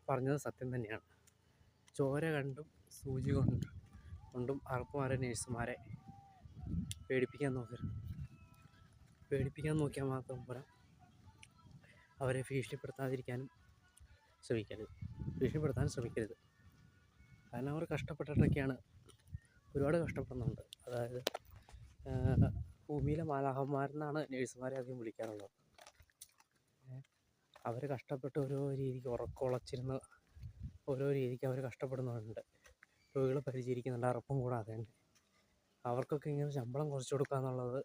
പറഞ്ഞത് സത്യം തന്നെയാണ്. ചോര കണ്ടും സൂചി കൊണ്ടും അറപ്പുമാരെ നേഴ്സുമാരെ പേടിപ്പിക്കാൻ നോക്കിയാൽ മാത്രം പോരാ, അവരെ ഭീഷണിപ്പെടുത്താൻ ശ്രമിക്കരുത്. കാരണം അവർ കഷ്ടപ്പെട്ടിട്ടൊക്കെയാണ്, ഒരുപാട് കഷ്ടപ്പെടുന്നുണ്ട്. അതായത് ഭൂമിയിലെ മാലാഖമാരെന്നാണ് നേഴ്സുമാരെ അധികം വിളിക്കാറുള്ളത്. അവർ കഷ്ടപ്പെട്ട് ഓരോ രീതിക്ക് ഉറക്കൊളച്ചിരുന്ന് ഓരോ രീതിക്ക് അവർ കഷ്ടപ്പെടുന്നുണ്ട്, രോഗികളെ പരിചരിക്കുന്നുണ്ട്, അറപ്പും കൂടാതെ തന്നെ. അവർക്കൊക്കെ ഇങ്ങനെ ശമ്പളം കുറച്ച് കൊടുക്കുക എന്നുള്ളത്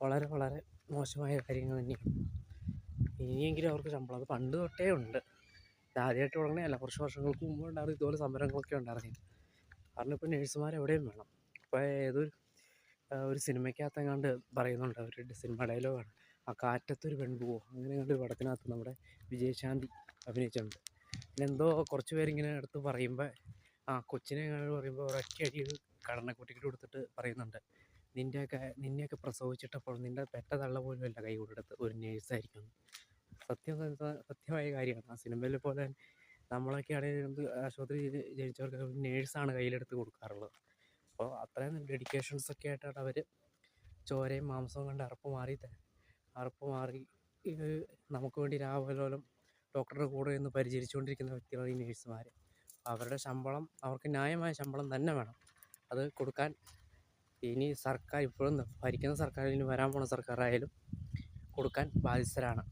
വളരെ വളരെ മോശമായ കാര്യങ്ങൾ തന്നെയാണ്. ഇനിയെങ്കിലും അവർക്ക് ശമ്പളം, അത് പണ്ട് തൊട്ടേ ഉണ്ട്, ആദ്യമായിട്ട് തുടങ്ങുകയല്ല, കുറച്ച് വർഷങ്ങൾക്ക് മുമ്പ് ഉണ്ടായിരുന്നു ഇതുപോലെ സമരങ്ങളൊക്കെ ഉണ്ടായിരുന്നു. കാരണം ഇപ്പോൾ നേഴ്സുമാർ എവിടെയും വേണം. ഇപ്പോൾ ഒരു സിനിമയ്ക്കകത്തെങ്ങാണ്ട് പറയുന്നുണ്ട്, അവരുടെ സിനിമ ഡയലോഗാണ്, ആ കാറ്റത്തൊരു പെൺപൂവോ അങ്ങനെ കണ്ടൊരു പടത്തിനകത്ത് നമ്മുടെ വിജയശാന്തി അഭിനയിച്ചിട്ടുണ്ട്. പിന്നെന്തോ കുറച്ച് പേരിങ്ങനെ എടുത്ത് പറയുമ്പോൾ കൊച്ചിനെ പറയുമ്പോൾ ഒരൊറ്റയടി കടന്നക്കുട്ടിക്ക് കൊടുത്തിട്ട് പറയുന്നുണ്ട്, നിന്നെയൊക്കെ പ്രസവിച്ചിട്ടപ്പോൾ നിൻ്റെ പെട്ട തള്ള പോലും അല്ല കൈ കൊടുത്ത് ഒരു നേഴ്സായിരിക്കും. സത്യമായ കാര്യമാണ്. ആ സിനിമയിലെ പോലെ നമ്മളൊക്കെ ആണെങ്കിൽ ആശുപത്രി ജനിച്ചവർക്ക് നേഴ്സാണ് കയ്യിലെടുത്ത് കൊടുക്കാറുള്ളത്. അപ്പോൾ അത്രയും ഡെഡിക്കേഷൻസൊക്കെ ആയിട്ടാണ് അവർ ചോരയും മാംസവും കണ്ട് അറപ്പ് മാറി നമുക്ക് വേണ്ടി രാവിലോലം ഡോക്ടറുടെ കൂടെ നിന്ന് പരിചരിച്ചുകൊണ്ടിരിക്കുന്ന വ്യക്തികളാണ് ഈ നേഴ്സുമാർ. അവരുടെ ശമ്പളം, അവർക്ക് ന്യായമായ ശമ്പളം തന്നെ വേണം. അത് കൊടുക്കാൻ ഇനി സർക്കാർ, ഇപ്പോഴും ഭരിക്കുന്ന സർക്കാർ, ഇനി വരാൻ പോണ സർക്കാരായാലും കൊടുക്കാൻ ബാധ്യസ്ഥരാണ്.